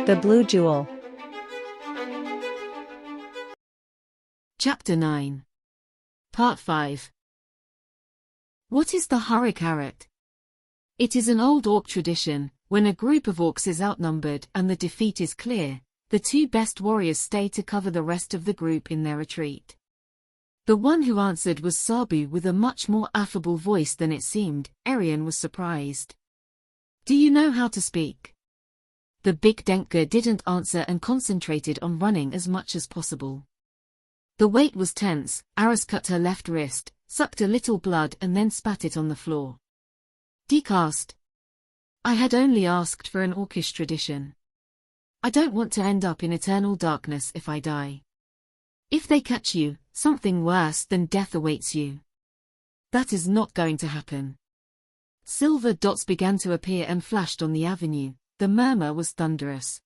The Blue Jewel. Chapter 9. Part 5. What is the hurry carrot? It is an old orc tradition. When a group of orcs is outnumbered and the defeat is clear, the two best warriors stay to cover the rest of the group in their retreat. The one who answered was Sabu with a much more affable voice than it seemed. Arian was surprised. Do you know how to speak? The big Denka didn't answer and concentrated on running as much as possible. The weight was tense. Aris cut her left wrist, sucked a little blood and then spat it on the floor. Decast. I had only asked for an orcish tradition. I don't want to end up in eternal darkness if I die. If they catch you, something worse than death awaits you. That is not going to happen. Silver dots began to appear and flashed on the avenue. The murmur was thunderous.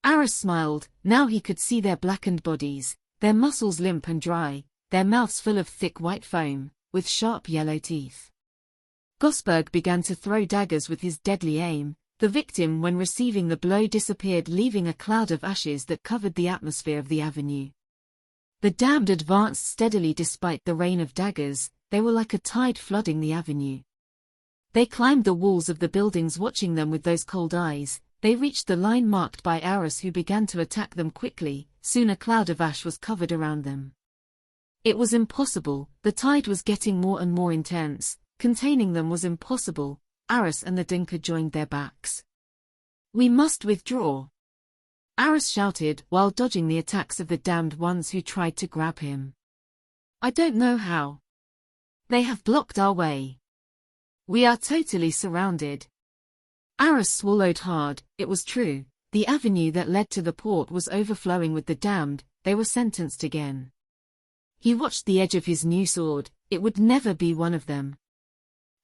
Aris smiled. Now he could see their blackened bodies, their muscles limp and dry, their mouths full of thick white foam, with sharp yellow teeth. Gosberg began to throw daggers with his deadly aim. The victim when receiving the blow disappeared, leaving a cloud of ashes that covered the atmosphere of the avenue. The damned advanced steadily despite the rain of daggers. They were like a tide flooding the avenue. They climbed the walls of the buildings, watching them with those cold eyes. They reached the line marked by Aris, who began to attack them quickly. Soon a cloud of ash was covered around them. It was impossible. The tide was getting more and more intense. Containing them was impossible. Aris and the Dinka joined their backs. We must withdraw. Aris shouted while dodging the attacks of the damned ones who tried to grab him. I don't know how. They have blocked our way. We are totally surrounded. Aris swallowed hard. It was true. The avenue that led to the port was overflowing with the damned. They were sentenced again. He watched the edge of his new sword. It would never be one of them.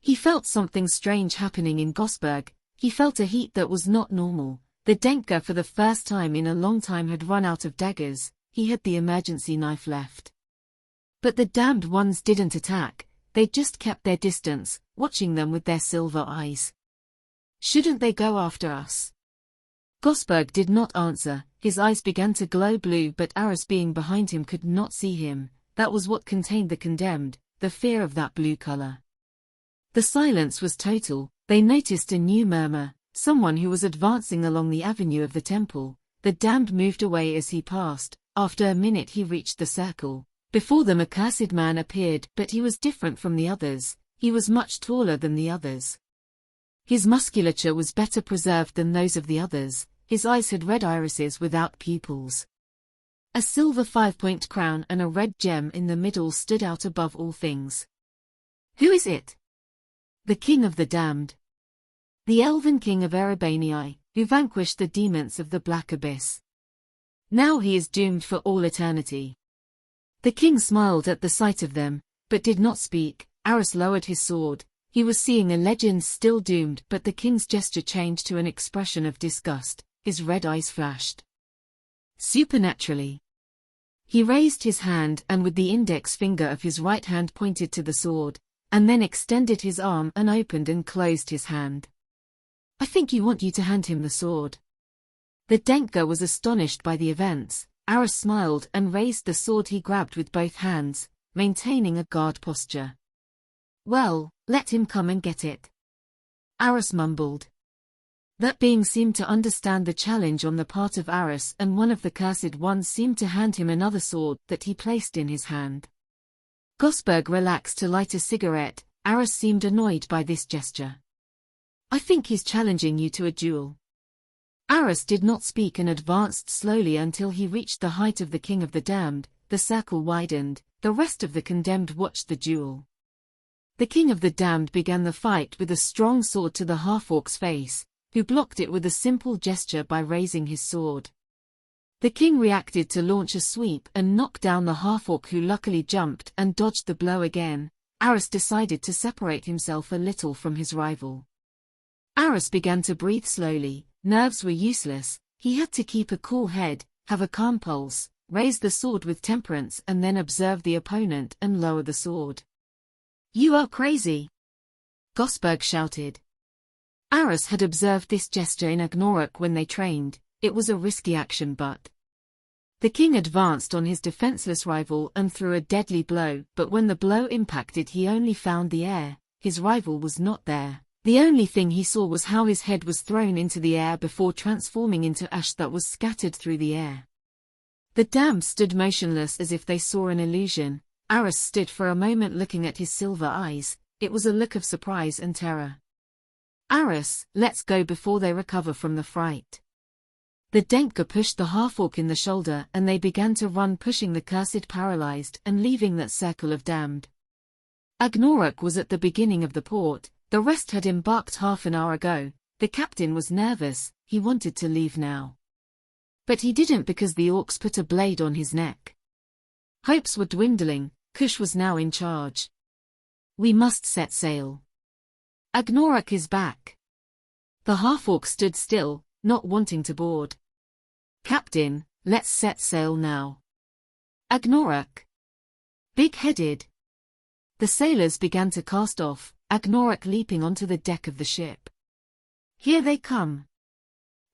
He felt something strange happening in Gosberg. He felt a heat that was not normal. The Denka for the first time in a long time had run out of daggers. He had the emergency knife left. But the damned ones didn't attack. They just kept their distance, watching them with their silver eyes. Shouldn't they go after us? Gosberg did not answer. His eyes began to glow blue, but Aris being behind him could not see him. That was what contained the condemned, the fear of that blue color. The silence was total. They noticed a new murmur, someone who was advancing along the avenue of the temple. The damned moved away as he passed. After a minute he reached the circle. Before them a cursed man appeared, but he was different from the others. He was much taller than the others. His musculature was better preserved than those of the others. His eyes had red irises without pupils. A silver 5-point crown and a red gem in the middle stood out above all things. Who is it? The king of the damned. The elven king of Erebanii, who vanquished the demons of the black abyss. Now he is doomed for all eternity. The king smiled at the sight of them, but did not speak. Aris lowered his sword. He was seeing a legend still doomed, but the king's gesture changed to an expression of disgust. His red eyes flashed. Supernaturally. He raised his hand and with the index finger of his right hand pointed to the sword, and then extended his arm and opened and closed his hand. I think you want you to hand him the sword. The Denka was astonished by the events. Aris smiled and raised the sword he grabbed with both hands, maintaining a guard posture. Well, let him come and get it. Aris mumbled. That being seemed to understand the challenge on the part of Aris, and one of the cursed ones seemed to hand him another sword that he placed in his hand. Gosberg relaxed to light a cigarette. Aris seemed annoyed by this gesture. I think he's challenging you to a duel. Aris did not speak and advanced slowly until he reached the height of the king of the damned. The circle widened. The rest of the condemned watched the duel. The king of the damned began the fight with a strong sword to the half-orc's face, who blocked it with a simple gesture by raising his sword. The king reacted to launch a sweep and knock down the half-orc, who luckily jumped and dodged the blow again. Aris decided to separate himself a little from his rival. Aris began to breathe slowly. Nerves were useless. He had to keep a cool head, have a calm pulse, raise the sword with temperance and then observe the opponent and lower the sword. You are crazy! Gosberg shouted. Aris had observed this gesture in Agnorok when they trained. It was a risky action, but the king advanced on his defenseless rival and threw a deadly blow, but when the blow impacted he only found the air. His rival was not there. The only thing he saw was how his head was thrown into the air before transforming into ash that was scattered through the air. The damned stood motionless as if they saw an illusion. Aris stood for a moment looking at his silver eyes. It was a look of surprise and terror. Aris, let's go before they recover from the fright. The Denka pushed the half-orc in the shoulder and they began to run, pushing the cursed paralyzed and leaving that circle of damned. Agnorok was at the beginning of the port. The rest had embarked half an hour ago. The captain was nervous. He wanted to leave now. But he didn't because the orcs put a blade on his neck. Hopes were dwindling. Kush was now in charge. We must set sail. Agnorok is back. The half-orc stood still, not wanting to board. Captain, let's set sail now. Agnorok. Big-headed. The sailors began to cast off, Agnorok leaping onto the deck of the ship. Here they come.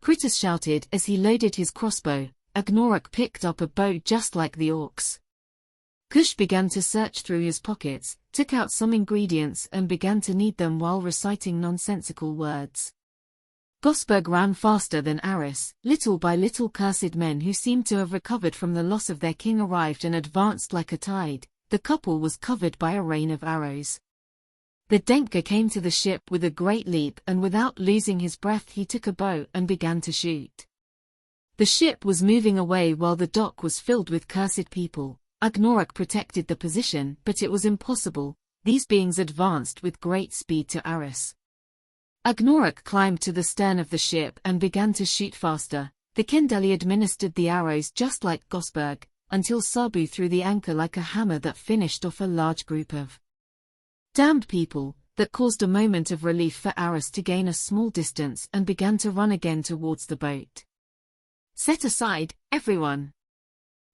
Kritos shouted as he loaded his crossbow. Agnorok picked up a bow just like the orcs. Kush began to search through his pockets, took out some ingredients and began to knead them while reciting nonsensical words. Gosberg ran faster than Aris. Little by little cursed men who seemed to have recovered from the loss of their king arrived and advanced like a tide. The couple was covered by a rain of arrows. The Denka came to the ship with a great leap and without losing his breath he took a bow and began to shoot. The ship was moving away while the dock was filled with cursed people. Agnorok protected the position, but it was impossible. These beings advanced with great speed to Aris. Agnorok climbed to the stern of the ship and began to shoot faster. The Kendali administered the arrows just like Gosberg, until Sabu threw the anchor like a hammer that finished off a large group of damned people, that caused a moment of relief for Aris to gain a small distance and began to run again towards the boat. Set aside, everyone!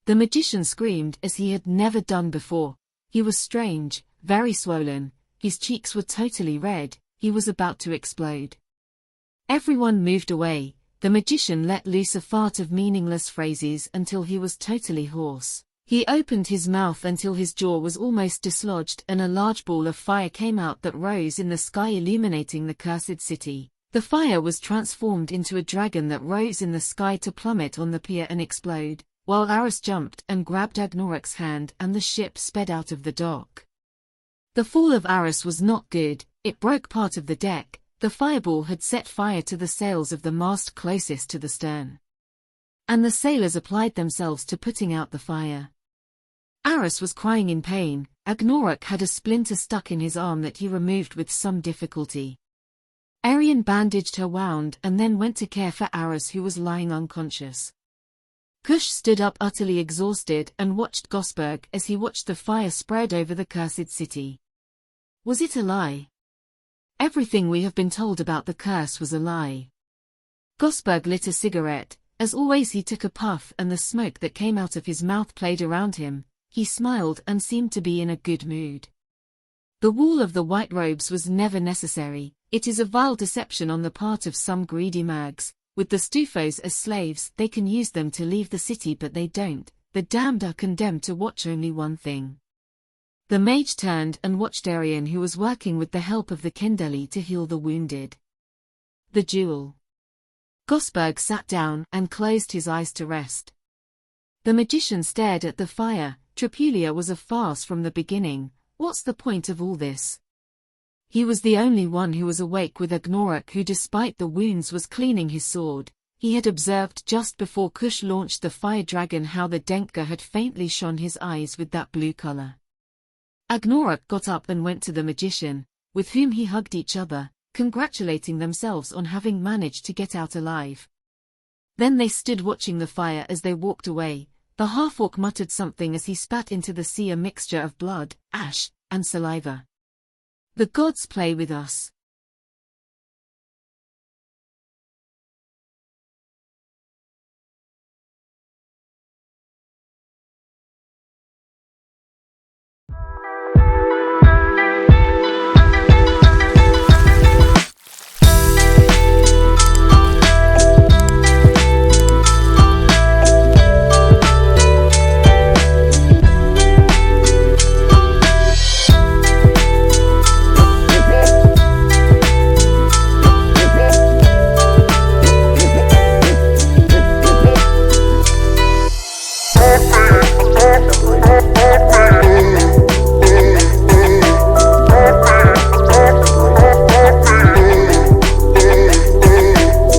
The magician screamed as he had never done before. He was strange, very swollen, his cheeks were totally red, he was about to explode. Everyone moved away. The magician let loose a fart of meaningless phrases until he was totally hoarse. He opened his mouth until his jaw was almost dislodged and a large ball of fire came out that rose in the sky illuminating the cursed city. The fire was transformed into a dragon that rose in the sky to plummet on the pier and explode, while Aris jumped and grabbed Agnorok's hand and the ship sped out of the dock. The fall of Aris was not good. It broke part of the deck. The fireball had set fire to the sails of the mast closest to the stern. And the sailors applied themselves to putting out the fire. Aris was crying in pain. Agnorok had a splinter stuck in his arm that he removed with some difficulty. Arian bandaged her wound and then went to care for Aris, who was lying unconscious. Kush stood up utterly exhausted and watched Gosberg as he watched the fire spread over the cursed city. Was it a lie? Everything we have been told about the curse was a lie. Gosberg lit a cigarette. As always he took a puff and the smoke that came out of his mouth played around him. He smiled and seemed to be in a good mood. The wall of the white robes was never necessary. It is a vile deception on the part of some greedy mags. With the Stufos as slaves, they can use them to leave the city, but they don't. The damned are condemned to watch only one thing. The mage turned and watched Arian, who was working with the help of the Kendali to heal the wounded. The duel. Gosberg sat down and closed his eyes to rest. The magician stared at the fire. Tripulia was a farce from the beginning. What's the point of all this? He was the only one who was awake with Agnorok, who despite the wounds was cleaning his sword. He had observed just before Kush launched the fire dragon how the Denka had faintly shone his eyes with that blue color. Agnorok got up and went to the magician, with whom he hugged each other, congratulating themselves on having managed to get out alive. Then they stood watching the fire as they walked away. The half-orc muttered something as he spat into the sea, a mixture of blood, ash, and saliva. The gods play with us.